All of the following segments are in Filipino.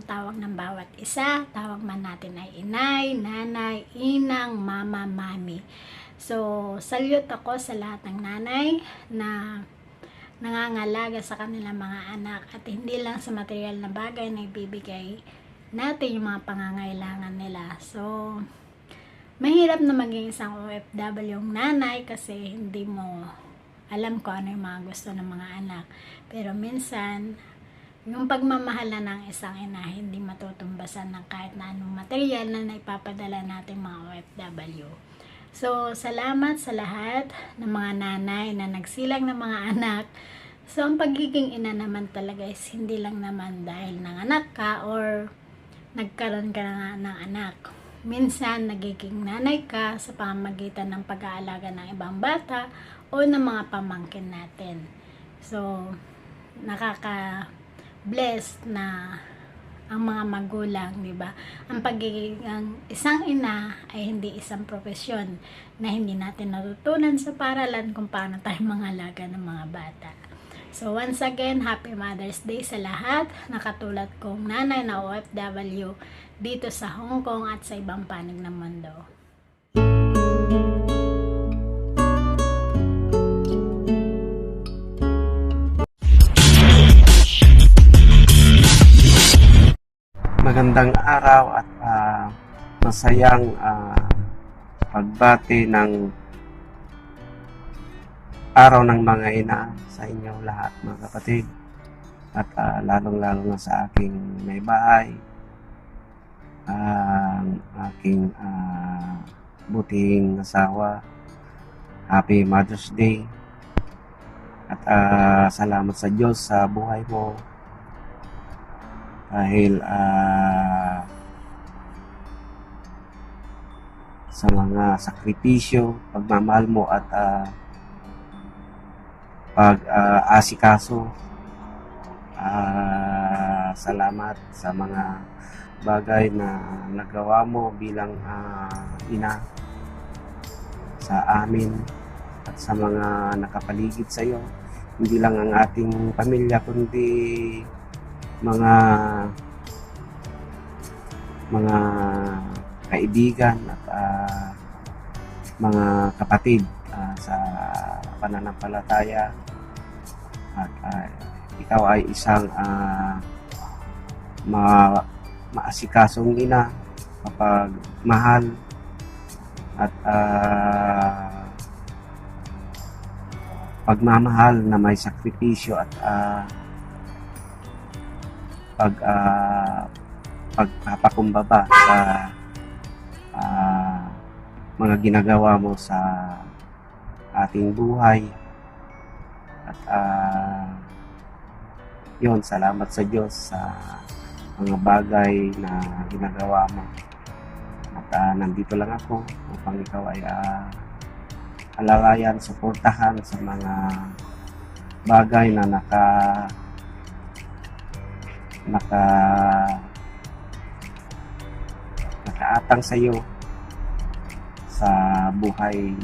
tawag ng bawat isa. Tawag man natin ay inay, nanay, inang, mama, mami. So, salute ako sa lahat ng nanay na nangangalaga sa kanilang mga anak at hindi lang sa material na bagay na ibibigay natin yung mga pangangailangan nila. So, mahirap na maging isang OFW yung nanay kasi hindi mo alam ko ano yung mga gusto ng mga anak. Pero minsan, yung pagmamahal na ng isang ina hindi matutumbasan ng kahit na anong material na naipapadala natin mga OFW. So, salamat sa lahat ng mga nanay na nagsilang ng mga anak. So, ang pagiging ina naman talaga is hindi lang naman dahil nanganak ka or nagkaroon ka na ng anak. Minsan, nagiging nanay ka sa pamamagitan ng pag-aalaga ng ibang bata o ng mga pamangkin natin. So, nakaka-blessed na ang mga magulang, di ba? Ang pagiging isang ina ay hindi isang profesyon na hindi natin natutunan sa paralan kung paano tayo mangalaga ng mga bata. So, once again, Happy Mother's Day sa lahat na katulad kong nanay na OFW dito sa Hong Kong at sa ibang panig ng mundo. Magandang araw at masayang pagbati ng araw ng mga ina sa inyo lahat mga kapatid at lalong-lalo na sa aking may bahay, ang aking buting asawa. Happy Mother's Day at salamat sa Diyos sa buhay mo dahil sa mga sakripisyo, pagmamahal mo at pag-asikaso. Salamat sa mga bagay na nagawa mo bilang ina sa amin at sa mga nakapaligid sa iyo. Hindi lang ang ating pamilya kundi mga kaibigan at mga kapatid sa pananampalataya at ikaw ay isang maasikasong ina kapag mahal at pagmamahal na may sakripisyo at pagpapakumbaba sa mga ginagawa mo sa ating buhay at yun, salamat sa Diyos sa mga bagay na ginagawa mo at nandito lang ako upang ikaw ay alalayan, suportahan sa mga bagay na nakaatang sa iyo sa buhay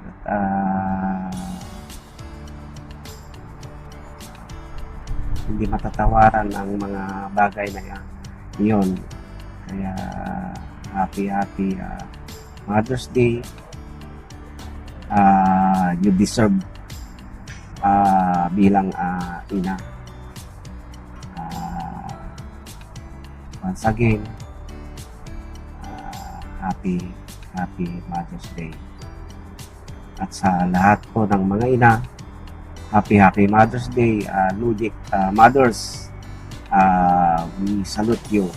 at hindi matatawaran ang mga bagay na yun. Kaya happy Mother's Day. You deserve bilang ina. Once again, happy Mother's Day. At sa lahat po ng mga ina, happy Mother's Day. Ludic mothers, we salute you.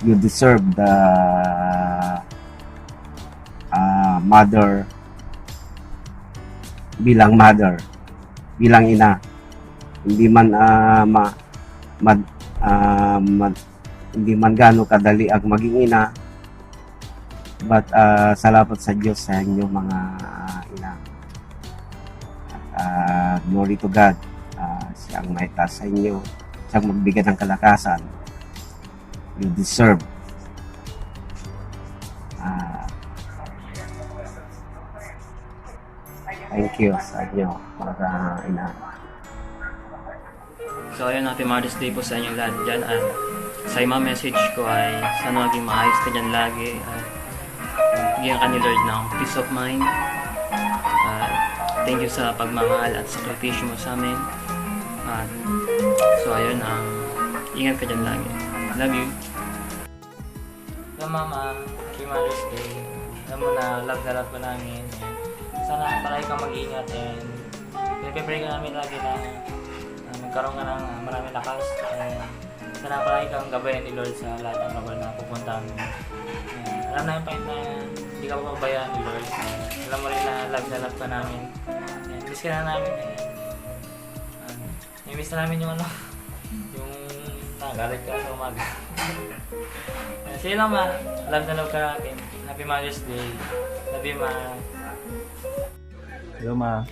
You deserve the mother bilang ina. Hindi man hindi man gaano kadali ang maging ina, but salamat sa Diyos sa inyo mga ina. Glory to God. Siyang may taas sa inyo, siyang magbigay ng kalakasan. You deserve. Thank you sa inyo mga ina. So ayun, happy Mother's Day po sa inyong lahat dyan. At sa imang message ko ay sana maging maayos ka dyan lagi. At bigyan ka ni Lord ng peace of mind. At thank you sa pagmamahal at sakripisyo mo sa amin. At so ayun, ingat ka dyan lagi. Love you. Hello Mama, happy Mother's Day. Alam mo na love ko namin. And sana palagi kang mag-ingat and pinipipray ka namin lagi na magkaroon ka ng maraming lakas. And sana palagi kang gabayan ni Lord sa lahat ng lugar na pupuntahan mo. And alam namin pa na hindi ka papabayaan ni Lord. And alam mo rin na love ka namin. And miss ka na namin. And miss na namin yung yung nagalit ka sa umaga. Sige lang ma, love ka natin. Happy Mother's Day. Love you ma. Hello ma.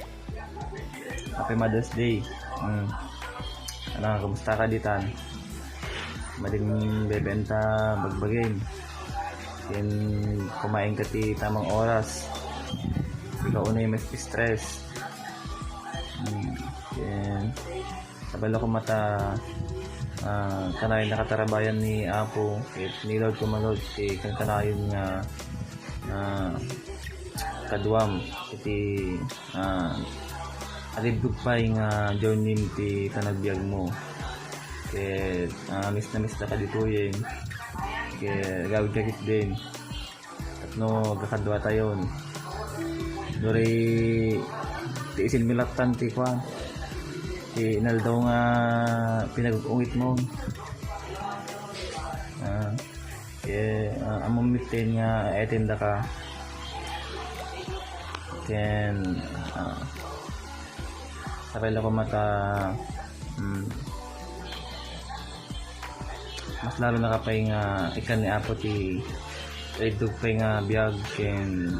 Happy Mother's Day. Ano, kamusta ka ditan? Maling bebenta, bagbagin. Yan, kumain ka ti tamang oras. Ikaw una yung may stress. Yan, sabalo ko mata. Kanayon nakatarabayan ni Apo it nilod ko malod kanayon nga kaduam iti alibdug pa nga journey ti tanagbiag mo kaya miss na ka dito yun kaya gawid kakit din at no kakadwa tayon dori ti isin milaktan ti kwan inal daw nga pinag-ungit mo. Among mitin nga etinda ka. Then sarili ko mata mas lalo na kapay nga ikan ni Apo ti idug pay nga biyag ken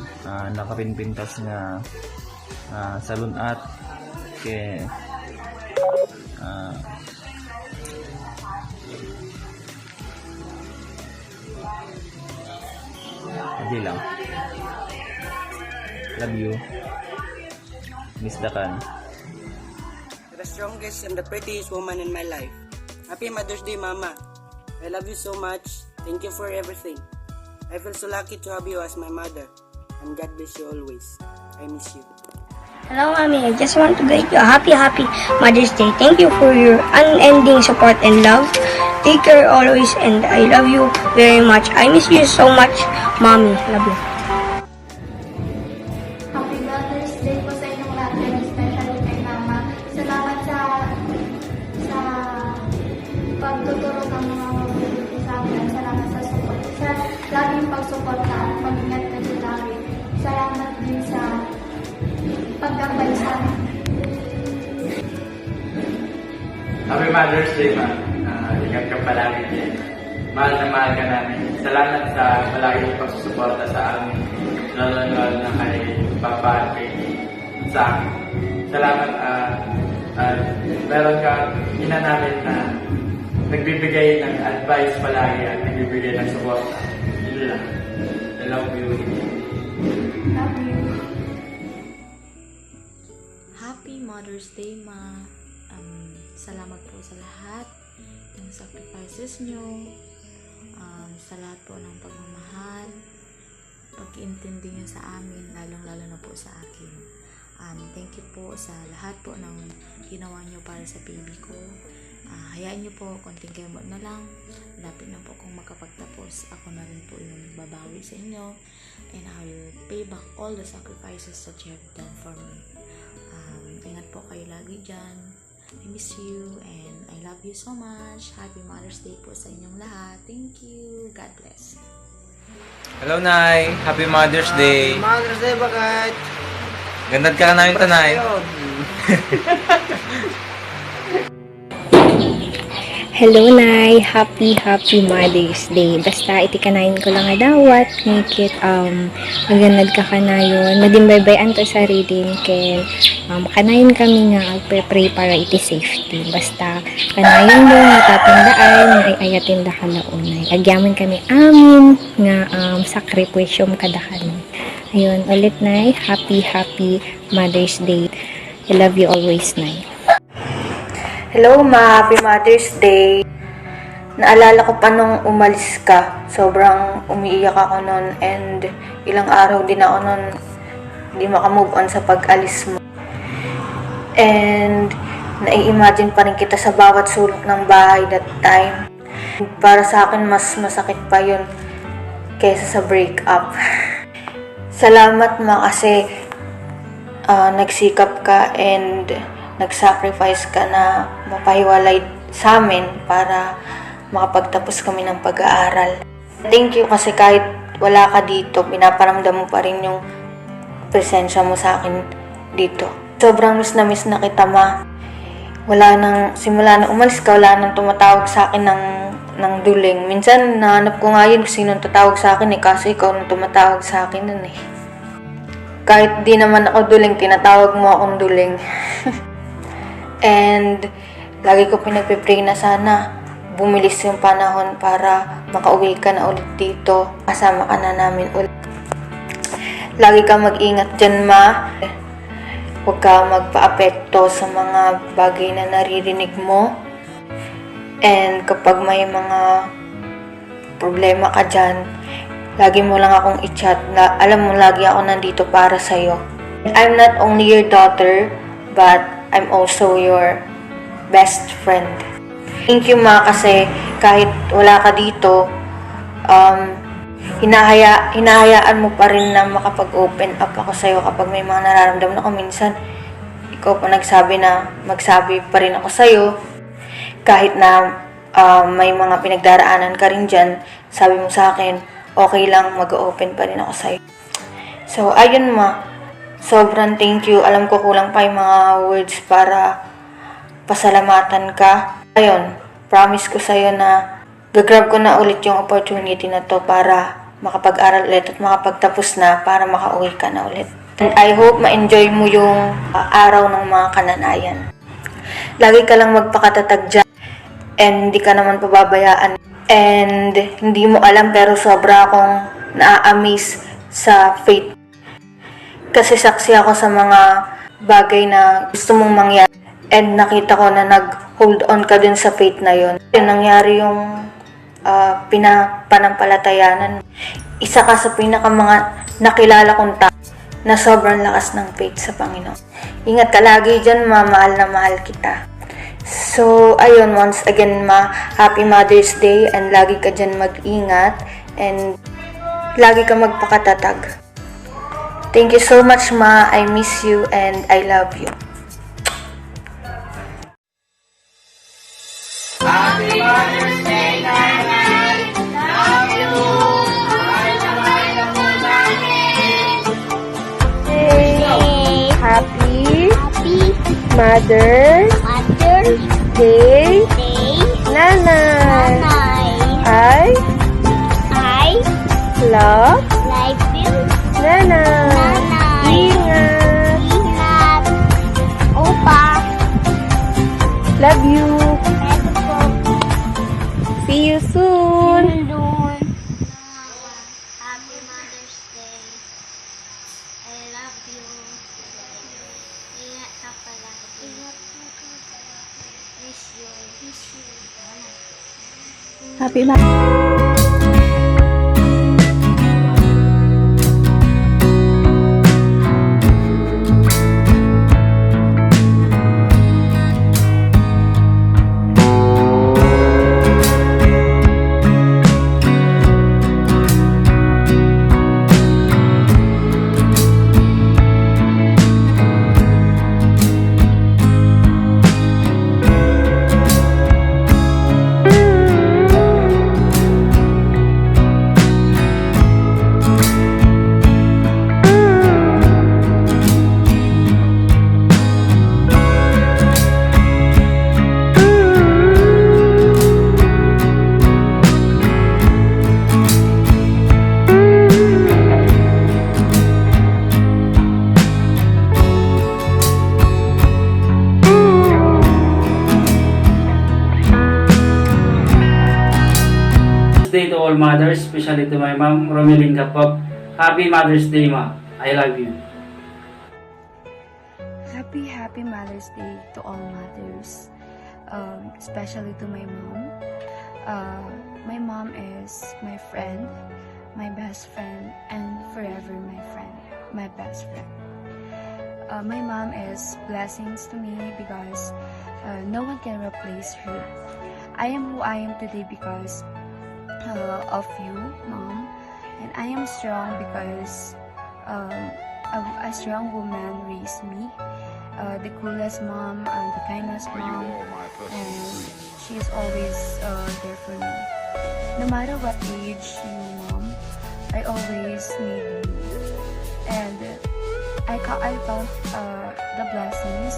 nakapinpintas nga salunat ken hindi lang. Love you. Miss Dakan. The strongest and the prettiest woman in my life. Happy Mother's Day, Mama. I love you so much. Thank you for everything. I feel so lucky to have you as my mother. And God bless you always. I miss you. Hello, Mommy. I just want to greet you a happy Mother's Day. Thank you for your unending support and love. Take care always, and I love you very much. I miss you so much, Mommy. Love you. Happy Mother's Day po sa inyong lahat, and especially kay Mama. Salamat sa pagtuturo ng mga mabuti sa amin. Salamat sa support. Sa laging pagsuporta at mag-ingat kayo lagi. Salamat din sa paggabay sa amin. Happy Mother's Day ma. Ingat ka palagi din. Mahal na mahal ka namin. Salamat sa palagi pagsusuporta sa amin. Lalo na kay Papa at kay sa akin. Salamat meron ka ina namin na nagbibigay ng advice palagi at nagbibigay ng suporta. Yun lang. I love you. Love you. Happy Mother's Day, Ma. Salamat po sa lahat ng sacrifices nyo, sa lahat po ng pagmamahal, pag-iintindi nyo sa amin, lalong-lalo na po sa akin. Thank you po sa lahat po ng ginawa nyo para sa baby ko. Hayaan nyo po, konting kemot na lang. Lapit na po kung makapagtapos. Ako na rin po yung babawi sa inyo. And I will pay back all the sacrifices that you have done for me. Ingat po kayo lagi dyan. I miss you and I love you so much. Happy Mother's Day po sa inyong lahat. Thank you. God bless. Hello, Nay. Happy Mother's Day. Mother's Day, bakit? Gandad ka na namin, Tanay. Hello, Nay. Happy Mother's Day. Basta itikanayin ko lang nga dawat. Ngikit, maganad ka kanayon. Madimbaybayan to sa reading. Ken, kanayon kami nga agpe-pray para iti safety. Basta, kanayon mo nga tatandaan nga ayatin da kalaunay. Agyaman kami amin nga sakripisyom kadakan. Ayun, ulit, Nay. Happy Mother's Day. I love you always, Nay. Hello Ma, Happy Mother's Day. Naalala ko pa nung umalis ka. Sobrang umiiyak ako nun and ilang araw din ako nun hindi makamove on sa pag-alis mo. And nai-imagine pa rin kita sa bawat sulok ng bahay that time. Para sa akin, mas masakit pa yun kaysa sa breakup. Salamat Ma kasi nagsikap ka and nag-sacrifice ka na mapahiwalay sa amin para makapagtapos kami ng pag-aaral. Thank you kasi kahit wala ka dito, pinaparamdam mo pa rin yung presensya mo sa akin dito. Sobrang miss na kita Ma. Simula na umalis ka, wala nang tumatawag sa akin ng duling. Minsan nahanap ko nga yun kung sino tatawag sa akin kaso ikaw nang tumatawag sa akin nun Kahit di naman ako duling, tinatawag mo akong duling. And lagi ko pinagpipray na sana bumilis yung panahon para makauwi ka na ulit dito. Kasama ka na namin ulit. Lagi ka mag-ingat dyan Ma. Huwag ka magpa-apekto sa mga bagay na naririnig mo. And kapag may mga problema ka dyan, lagi mo lang akong i-chat. Alam mo, lagi ako nandito para sa'yo. I'm not only your daughter, but I'm also your best friend. Thank you Ma kasi kahit wala ka dito, hinahayaan mo pa rin na makapag-open up ako sa'yo kapag may mga nararamdaman ako. Minsan, ikaw pa nagsabi na magsabi pa rin ako sa'yo. Kahit na may mga pinagdaraanan ka rin dyan, sabi mo sa akin, okay lang, mag-open pa rin ako sa'yo. So, ayun Ma, sobrang thank you. Alam ko kulang pa yung mga words para pasalamatan ka. Ayun, promise ko sa'yo na gagrab ko na ulit yung opportunity na to para makapag-aral ulit at makapagtapos na para makauwi ka na ulit. And I hope ma-enjoy mo yung araw ng mga kananayan. Lagi ka lang magpakatatag dyan and hindi ka naman pababayaan. And hindi mo alam pero sobra akong na-amaze sa faith. Kasi saksi ako sa mga bagay na gusto mong mangyari. And nakita ko na nag-hold on ka dun sa faith na yun. Nangyari yung panampalatayanan. Isa ka sa mga nakilala kong tao na sobrang lakas ng faith sa Panginoon. Ingat ka lagi dyan Ma, mahal na mahal kita. So, ayun, once again Ma, Happy Mother's Day and lagi ka dyan mag-ingat and lagi ka magpakatatag. Thank you so much Ma, I miss you and I love you. Happy Mother's Day, Nanay! Love you! Mahal na po namin! Hey! Happy Mother's Day, Nanay! I love you. Nanay! Ingat. Opa. Love you! See you soon! Happy Mother's Day. I love you. Ingat ka palagi. Miss you. Happy Mother's Day to all mothers, especially to my mom, Romelin Kapop. Happy Mother's Day, Ma. I love you. Happy Mother's Day to all mothers. especially to my mom. My mom is my friend, my best friend, and forever my friend, my best friend. My mom is blessings to me because no one can replace her. I am who I am today because of you, Mom, and I am strong because a strong woman raised me. The coolest mom, the kindest mom, and she is always there for me. No matter what age you, Mom, I always need you. And I found the blessings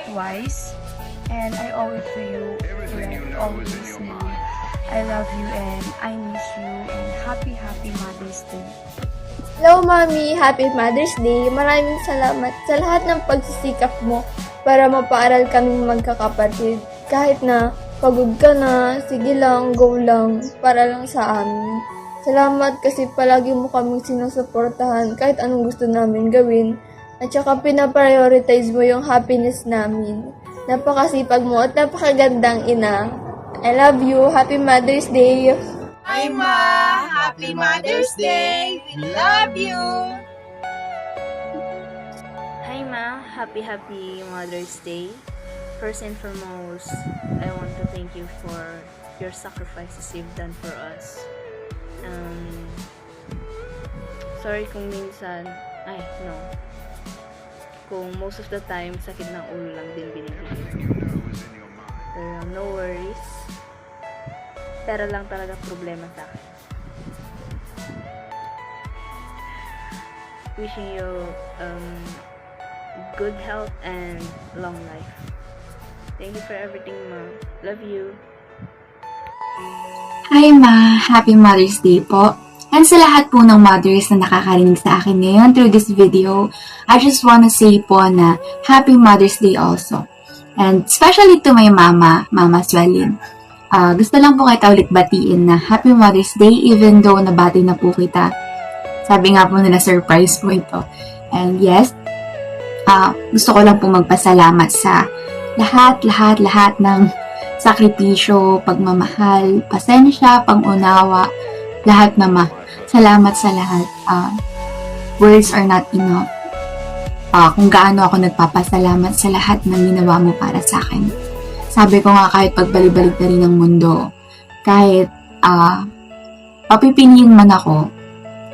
twice, and I owe it to you forever, always, Mom. I love you and I miss you, and happy Mother's Day. Hello, Mami! Happy Mother's Day! Maraming salamat sa lahat ng pagsisikap mo para mapaaral kaming magkakapatid. Kahit na pagod ka na, sige lang, go lang, para lang sa amin. Salamat kasi palagi mo kaming sinusuportahan kahit anong gusto namin gawin. At saka pinaprioritize mo yung happiness namin. Napakasipag mo at napakagandang ina. I love you. Happy Mother's Day! Hi, Ma! Happy Mother's Day! We love you! Hi Ma, happy Mother's Day. First and foremost, I want to thank you for your sacrifices you've done for us. Sorry kung minsan, kung most of the time sakit ng ulo lang din binibigay. Pero no worries. Pera lang talaga problema sa akin. Wishing you good health and long life. Thank you for everything, Ma. Love you. Hi Ma! Happy Mother's Day po! And sa lahat po ng mothers na nakakarinig sa akin ngayon through this video, I just wanna say po na Happy Mother's Day also. And especially to my mama, Mama Swelin. Gusto lang po kita ulit batiin na Happy Mother's Day even though nabati na po kita. Sabi nga po nila surprise po ito. And yes, gusto ko lang po magpasalamat sa lahat ng sakripisyo, pagmamahal, pasensya, pang-unawa, lahat naman. Salamat sa lahat. Words are not enough. Kung gaano ako nagpapasalamat sa lahat ng ginawa mo para sa akin. Sabi ko nga kahit pagbalik-balik na rin ng mundo, kahit papipiliin man ako,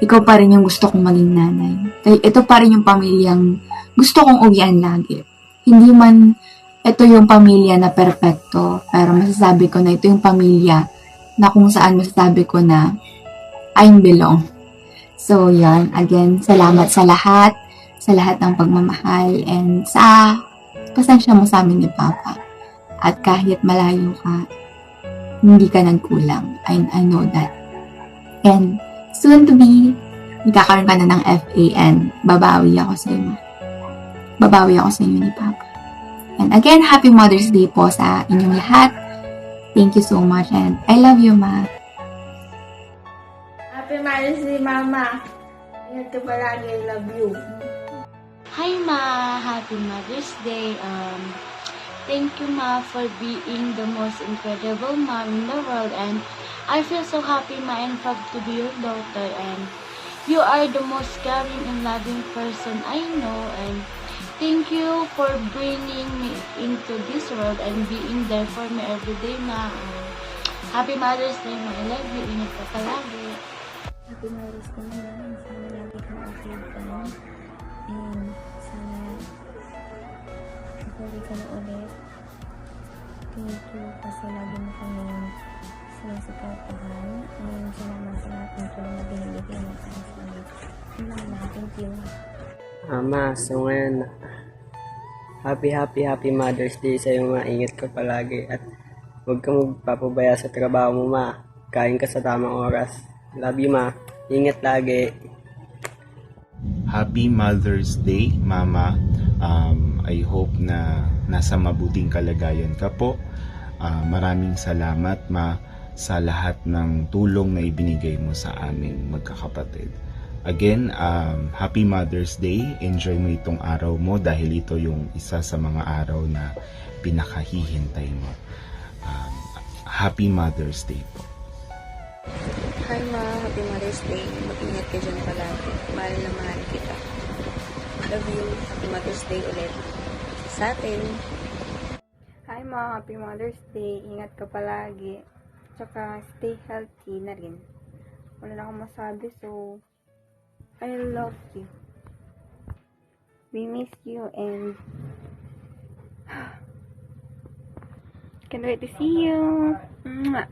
ikaw pa rin yung gusto kong maging nanay. Ito pa rin yung pamilyang gusto kong uwian lagi. Hindi man ito yung pamilya na perpekto, pero masasabi ko na ito yung pamilya na kung saan masasabi ko na I belong. So, yan. Again, salamat sa lahat ng pagmamahal, and sa pasensya mo sa amin ni Papa. At kahit malayo ka, hindi ka nagkulang. I know that. And soon to be, magkakaroon ka na ng FAN. Babawi ako sa iyo. Babawi ako sa inyo ni Papa. And again, Happy Mother's Day po sa inyong lahat. Thank you so much and I love you, Ma. Happy Mother's Day, Mama! Ingat ka palagi. I love you. Hi Ma, happy Mother's Day. Thank you Ma for being the most incredible mom in the world, and I feel so happy Ma and proud to be your daughter, and you are the most caring and loving person I know, and thank you for bringing me into this world and being there for me every day Ma. Happy Mother's Day Ma, I love you. Ingat ka palagi. Happy Mother's Day Ma. Sana lagi kang okay ka. And sana okay ka na ulit. Thank you kasi lagi mo kami sinusuportahan. And salamat sa lahat ng tulong na binibigay mo para sa amin. Mama, thank you. Mama, so ngayon, happy Mother's Day sa iyo, Ma. Ingat ka palagi at huwag kang magpapabaya sa trabaho mo, Ma. Kain ka sa tamang oras. Love you, Ma. Ingat lagi. Happy Mother's Day, Mama. I hope na nasa mabuting kalagayan ka po. Maraming salamat, Ma, sa lahat ng tulong na ibinigay mo sa amin magkakapatid. Again, Happy Mother's Day. Enjoy mo itong araw mo dahil ito yung isa sa mga araw na pinakahihintay mo. Happy Mother's Day po. Hi Ma, Happy Mother's Day. Mag-ingat ka dyan palagi. Mahal na mahal kita. Love you. Happy Mother's Day ulit sa atin. Hi Ma, Happy Mother's Day. Ingat ka palagi. Tsaka stay healthy na rin. Wala na akong masabi, so I love you. We miss you and can't wait to see you. Mwah.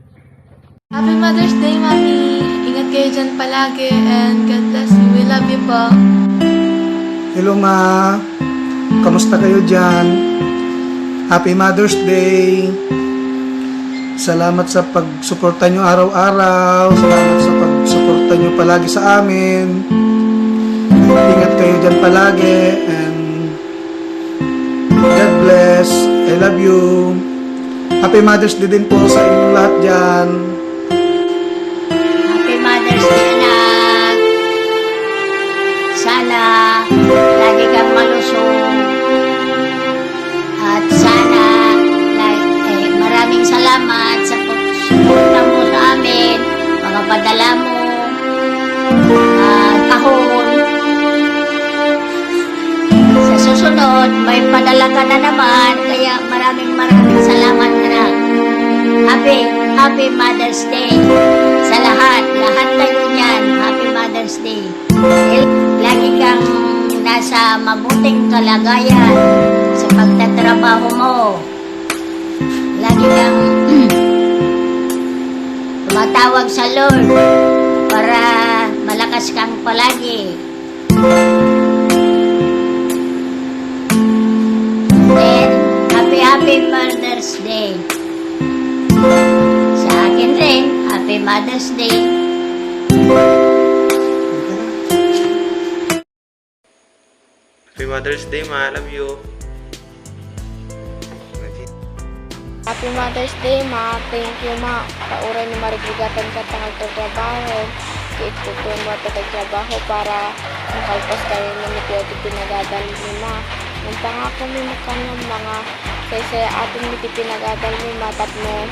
Happy Mother's Day, Mami! Ingat kayo dyan palagi and God bless you. We love you po. Hello Ma, kamusta kayo dyan? Happy Mother's Day! Salamat sa pagsuporta nyo araw-araw. Salamat sa pagsuporta nyo palagi sa amin. Ingat kayo dyan palagi and God bless. I love you. Happy Mother's Day din po sa inyong lahat dyan. Happy Mother's Day, anak. Sana lagi kang malusog. At sana maraming salamat sa pagsuporta mo sa amin, mga padala mo, kahon. Sa susunod, may padala ka na naman, kaya maraming salamat na. Happy Mother's Day sa lahat kayo niyan. Happy Mother's Day. Lagi kang nasa mabuting kalagayan sa pagtatrabaho mo. Lagi kang tumatawag sa Lord para malakas kang palagi. And happy Mother's Day. Sa akin rin, Happy Mother's Day. Happy Mother's Day, Ma. I love you. Happy Mother's Day, Ma. Thank you, Ma. Kauran ni marigligatan ka tanggal trabaho. Iikutun mo at trabaho para makalpas kayo na mitiyati pinagadal ni Ma. Nantangako mi makanang mga saya atin miti pinagadal ni Ma. Tapno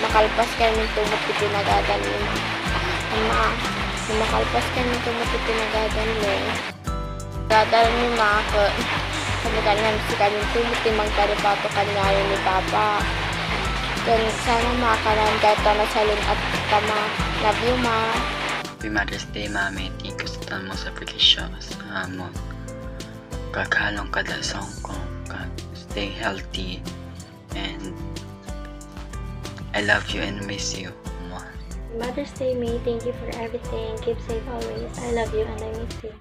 makalpas kayo ng tumot ti pinagadal ni Ma. Makalpas kayo ng tumot ti pinagadal ni Gadal ni Ma. Kami kanyan si kanyang tumot ti magkaripato kanyayo ni Papa. Sana makakaroon kahit na salon at tama. Love you, Ma. Happy Mother's Day, Mami. Thank you sa mo sa pagkisya sa mo. Kakalong ka dahil sa Hong Kong. Stay healthy. And I love you and miss you. Mother's Day, May. Thank you for everything. Keep safe always. I love you and I miss you.